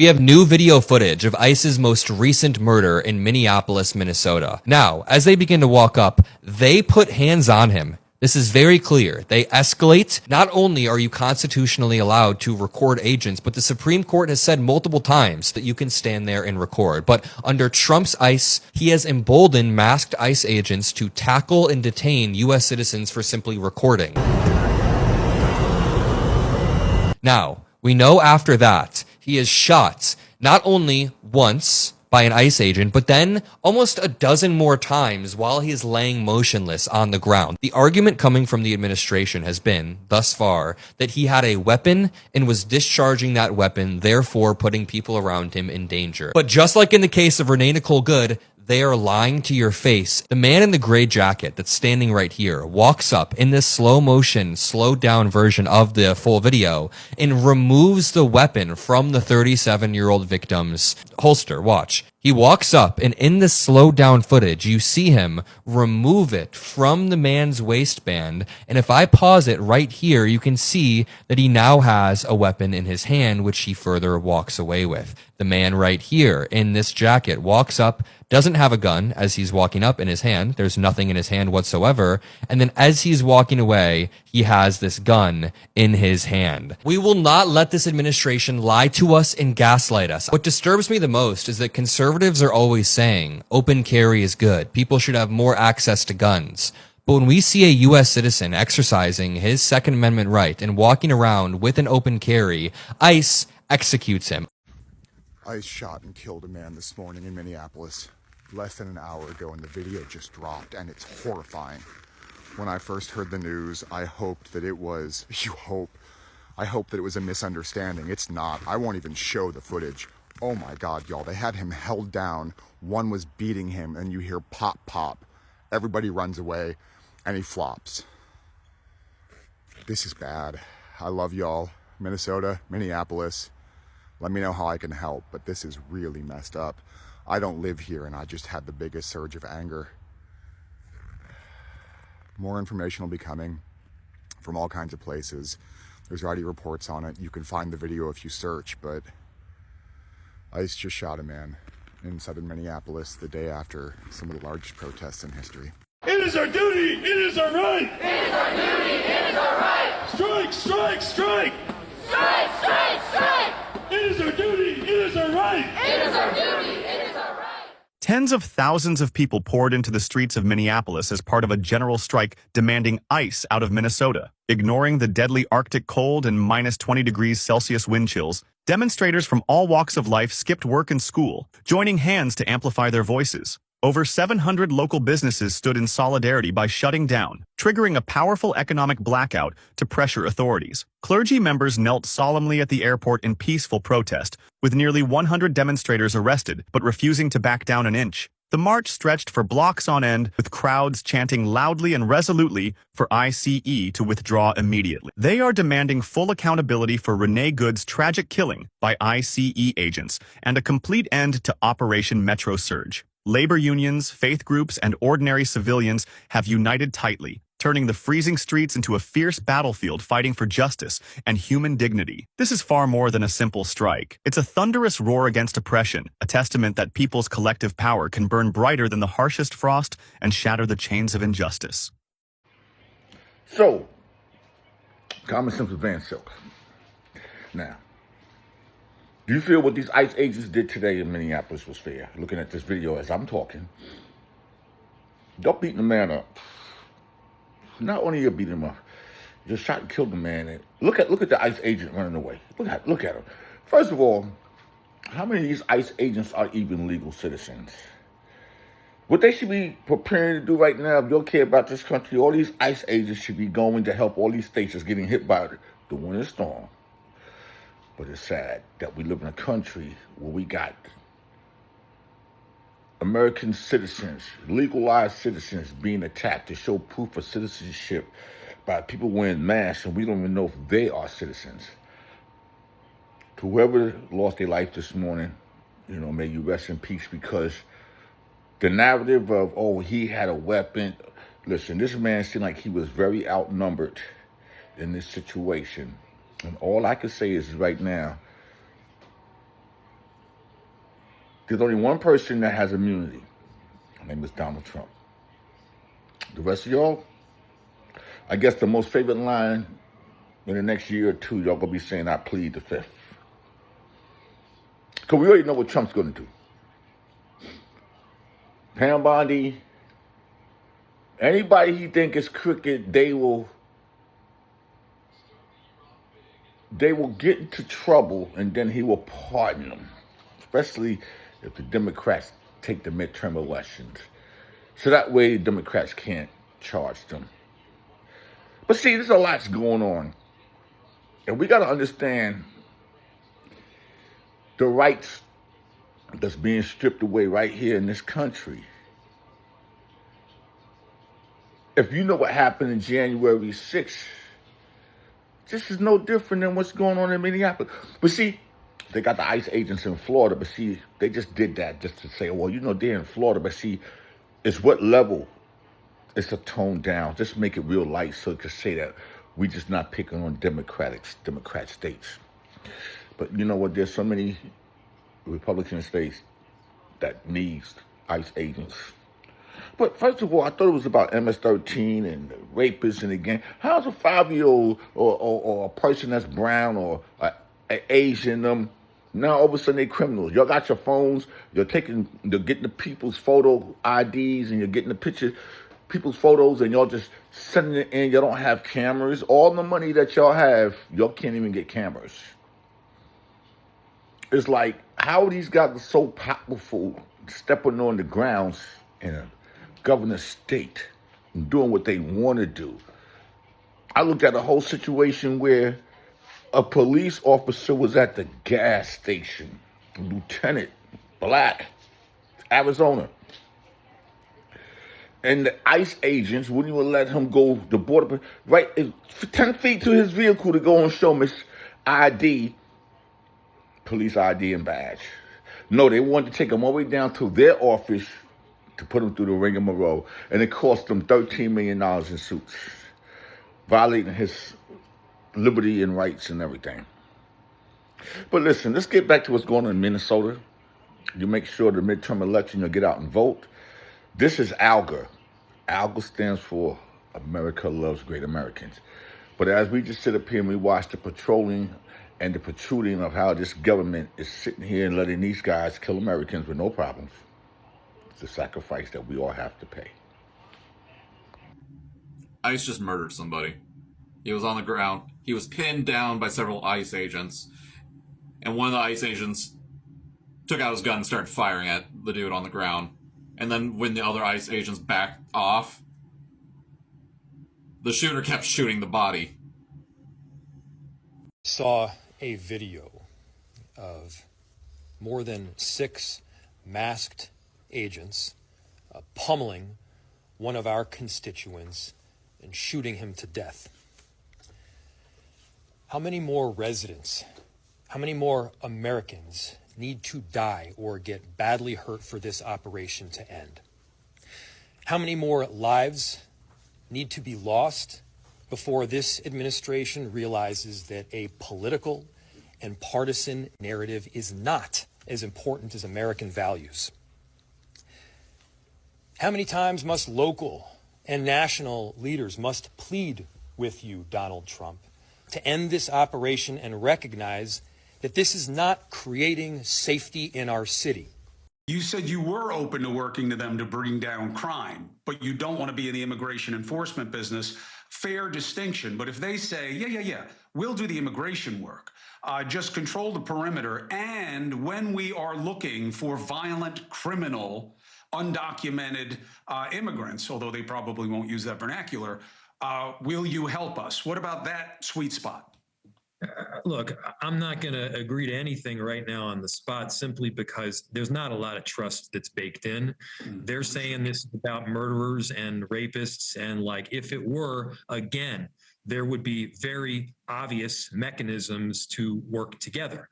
We have new video footage of ICE's most recent murder in Minneapolis, Minnesota. Now, as they begin to walk up, they put hands on him. This is very clear. They escalate. Not only are you constitutionally allowed to record agents, but the Supreme Court has said multiple times that you can stand there and record. But under Trump's ICE, he has emboldened masked ICE agents to tackle and detain U.S. citizens for simply recording. Now, we know after that, he is shot not only once by an ICE agent, but then almost a dozen more times while he is laying motionless on the ground. The argument coming from the administration has been, thus far, that he had a weapon and was discharging that weapon, therefore putting people around him in danger. But just like in the case of Renee Good, they are lying to your face. The man in the gray jacket that's standing right here walks up in this slow motion, slowed down version of the full video and removes the weapon from the 37-year-old victim's holster. Watch. He walks up, and in this slowed down footage, you see him remove it from the man's waistband. And if I pause it right here, you can see that he now has a weapon in his hand, which he further walks away with. The man right here in this jacket walks up, doesn't have a gun as he's walking up in his hand. There's nothing in his hand whatsoever. And then as he's walking away, he has this gun in his hand. We will not let this administration lie to us and gaslight us. What disturbs me the most is that conservatives are always saying open carry is good. People should have more access to guns. But when we see a U.S. citizen exercising his Second Amendment right and walking around with an open carry, ICE executes him. ICE shot and killed a man this morning in Minneapolis less than an hour ago, and the video just dropped, and it's horrifying. When I first heard the news, I hoped that it was, I hope that it was a misunderstanding. It's not. I won't even show the footage. Oh my God, y'all, they had him held down. One was beating him, and you hear pop, pop. Everybody runs away, and he flops. This is bad. I love y'all. Minnesota, Minneapolis. Let me know how I can help, but this is really messed up. I don't live here, and I just had the biggest surge of anger. More information will be coming from all kinds of places. There's already reports on it. You can find the video if you search, but ICE just shot a man in southern Minneapolis the day after some of the largest protests in history. It is our duty! It is our right! It is our duty! It is our right! Strike! Strike! Strike! Strike! Strike! Strike! It is our duty! It is our right! It is our duty! It is our right! Tens of thousands of people poured into the streets of Minneapolis as part of a general strike demanding ICE out of Minnesota. Ignoring the deadly Arctic cold and minus 20 degrees Celsius wind chills, demonstrators from all walks of life skipped work and school, joining hands to amplify their voices. Over 700 local businesses stood in solidarity by shutting down, triggering a powerful economic blackout to pressure authorities. Clergy members knelt solemnly at the airport in peaceful protest, with nearly 100 demonstrators arrested but refusing to back down an inch. The march stretched for blocks on end, with crowds chanting loudly and resolutely for ICE to withdraw immediately. They are demanding full accountability for Renee Good's tragic killing by ICE agents and a complete end to Operation Metro Surge. Labor unions, faith groups, and ordinary civilians have united tightly, turning the freezing streets into a fierce battlefield fighting for justice and human dignity. This is far more than a simple strike. It's a thunderous roar against oppression, a testament that people's collective power can burn brighter than the harshest frost and shatter the chains of injustice. So, common sense with Van Silk. Now, do you feel what these ICE agents did today in Minneapolis was fair? Looking at this video as I'm talking, don't beat the man up. Not only you beat him up, you just shot and killed the man. And look at the ICE agent running away. Look at him. First of all, how many of these ICE agents are even legal citizens? What they should be preparing to do right now, if you don't care about this country, all these ICE agents should be going to help all these states that's getting hit by the winter storm. But it's sad that we live in a country where we got American citizens, legalized citizens being attacked to show proof of citizenship by people wearing masks, and we don't even know if they are citizens. To whoever lost their life this morning, may you rest in peace, because the narrative of, oh, he had a weapon. Listen, this man seemed like he was very outnumbered in this situation. And all I can say is right now, There's only one person that has immunity. Her name is Donald Trump. The rest of y'all, I guess the most favorite line in the next year or two, y'all gonna be saying, I plead the fifth. Because we already know what Trump's gonna do. Pam Bondi, anybody he think is crooked, they will get into trouble, and then he will pardon them, especially if the Democrats take the midterm elections. So that way the Democrats can't charge them. But see, there's a lot going on. And we got to understand the rights that's being stripped away right here in this country. If you know what happened in January 6th, this is no different than what's going on in Minneapolis. But see, they got the ICE agents in Florida, but see, they just did that just to say, well, you know, they're in Florida, but see, it's what level. It's a tone down. Just make it real light so it can say that we just not picking on Democrat states. But you know what? There's so many Republican states that needs ICE agents. But first of all, I thought it was about MS-13 and rapists and the gang. How's a 5-year-old or a person that's brown or Asian, now all of a sudden they're criminals? Y'all got your phones, you're getting the people's photo IDs and you're getting the people's photos and y'all just sending it in. You don't have cameras. All the money that y'all have, y'all can't even get cameras. It's like, how are these guys so powerful stepping on the grounds in a governor's state and doing what they want to do? I looked at a whole situation where a police officer was at the gas station, Lieutenant Black, Arizona. And the ICE agents wouldn't even let him go the border, right, 10 feet to his vehicle to go and show him his ID, police ID and badge. No, they wanted to take him all the way down to their office to put him through the rigmarole, and it cost them $13 million in suits, violating his liberty and rights and everything. But listen, let's get back to what's going on in Minnesota. You make sure the midterm election, you'll get out and vote. This is ALGA. ALGA stands for America Loves Great Americans. But as we just sit up here and we watch the patrolling and the protruding of how this government is sitting here and letting these guys kill Americans with no problems, it's a sacrifice that we all have to pay. ICE just murdered somebody. He was on the ground. He was pinned down by several ICE agents. And one of the ICE agents took out his gun and started firing at the dude on the ground. And then when the other ICE agents backed off, the shooter kept shooting the body. Saw a video of more than 6 masked agents pummeling one of our constituents and shooting him to death. How many more residents, how many more Americans need to die or get badly hurt for this operation to end? How many more lives need to be lost before this administration realizes that a political and partisan narrative is not as important as American values? How many times must local and national leaders must plead with you, Donald Trump, to end this operation and recognize that this is not creating safety in our city? You said you were open to working to them to bring down crime, but you don't want to be in the immigration enforcement business. Fair distinction. But if they say, yeah, we'll do the immigration work, just control the perimeter, and when we are looking for violent, criminal, undocumented immigrants, although they probably won't use that vernacular, will you help us? What about that sweet spot? Look, I'm not going to agree to anything right now on the spot simply because there's not a lot of trust that's baked in. They're saying this is about murderers and rapists, and like if it were, again, there would be very obvious mechanisms to work together.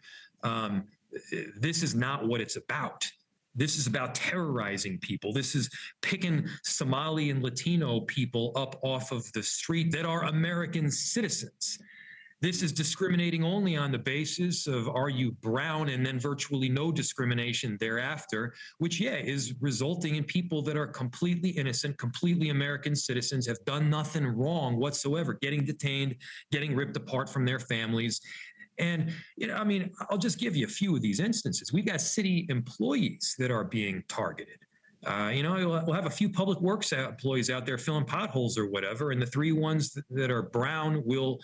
This is not what it's about. This is about terrorizing people. This is picking Somali and Latino people up off of the street that are American citizens. This is discriminating only on the basis of are you brown and then virtually no discrimination thereafter, which, yeah, is resulting in people that are completely innocent, completely American citizens, have done nothing wrong whatsoever, getting detained, getting ripped apart from their families. And, I mean, I'll just give you a few of these instances. We've got city employees that are being targeted. We'll have a few public works employees out there filling potholes or whatever, and the three ones that are brown will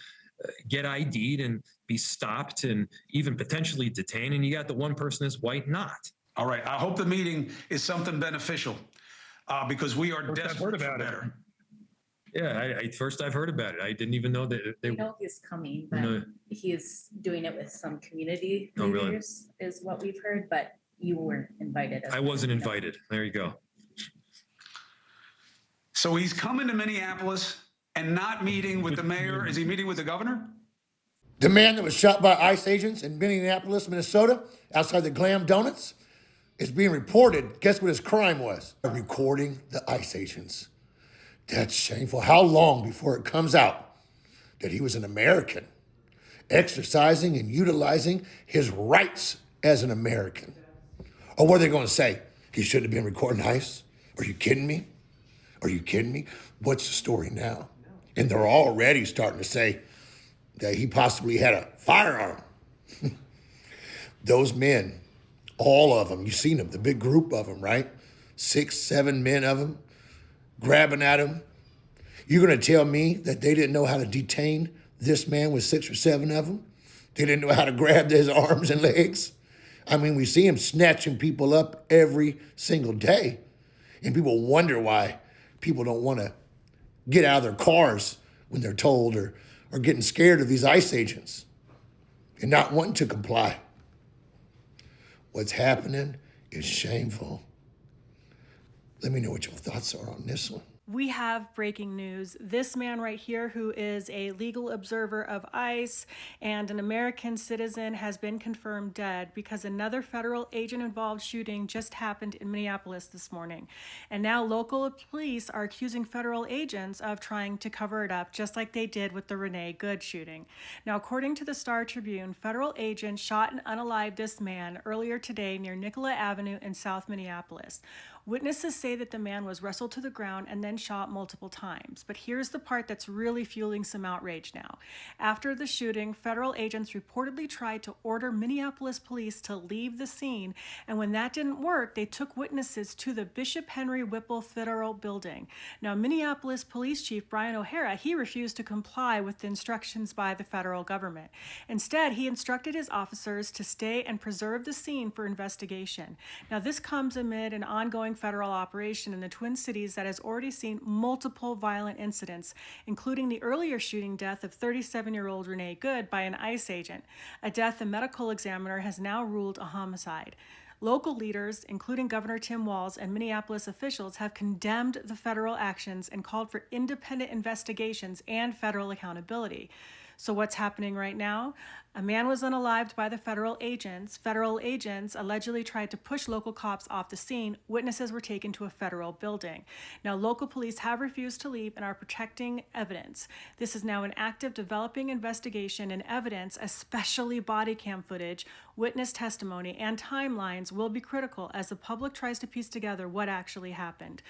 get ID'd and be stopped and even potentially detained. And you got the one person that's white not. All right. I hope the meeting is something beneficial because we are desperate for better. Yeah, first I've heard about it. I didn't even know that they know he's coming, but he's doing it with some community leaders, is what we've heard. But you weren't invited. I wasn't invited. There you go. So he's coming to Minneapolis and not meeting with the mayor. Is he meeting with the governor? The man that was shot by ICE agents in Minneapolis, Minnesota, outside the Glam Donuts, is being reported. Guess what his crime was? Recording the ICE agents. That's shameful. How long before it comes out that he was an American, exercising and utilizing his rights as an American? Or what are they going to say? He shouldn't have been recording ICE? Are you kidding me? Are you kidding me? What's the story now? And they're already starting to say that he possibly had a firearm. Those men, all of them, you've seen them, the big group of them, right? 6, 7 men of them, grabbing at him. You're going to tell me that they didn't know how to detain this man with 6 or 7 of them? They didn't know how to grab his arms and legs? I mean, we see him snatching people up every single day. And people wonder why people don't want to get out of their cars when they're told, or getting scared of these ICE agents and not wanting to comply. What's happening is shameful. Let me know what your thoughts are on this one. We have breaking news. This man right here, who is a legal observer of ICE and an American citizen, has been confirmed dead because another federal agent-involved shooting just happened in Minneapolis this morning. And now local police are accusing federal agents of trying to cover it up, just like they did with the Renee Good shooting. Now, according to the Star Tribune, federal agents shot and unalived this man earlier today near Nicola Avenue in South Minneapolis. Witnesses say that the man was wrestled to the ground and then shot multiple times. But here's the part that's really fueling some outrage now. After the shooting, federal agents reportedly tried to order Minneapolis police to leave the scene, and when that didn't work, they took witnesses to the Bishop Henry Whipple Federal Building. Now, Minneapolis Police Chief Brian O'Hara, he refused to comply with the instructions by the federal government. Instead, he instructed his officers to stay and preserve the scene for investigation. Now, this comes amid an ongoing federal operation in the Twin Cities that has already seen multiple violent incidents, including the earlier shooting death of 37-year-old Renee Good by an ICE agent, a death the medical examiner has now ruled a homicide. Local leaders, including Governor Tim Walz and Minneapolis officials, have condemned the federal actions and called for independent investigations and federal accountability. So what's happening right now? A man was unalived by the federal agents. Federal agents allegedly tried to push local cops off the scene. Witnesses were taken to a federal building. Now, local police have refused to leave and are protecting evidence. This is now an active developing investigation, and evidence, especially body cam footage, witness testimony, and timelines will be critical as the public tries to piece together what actually happened.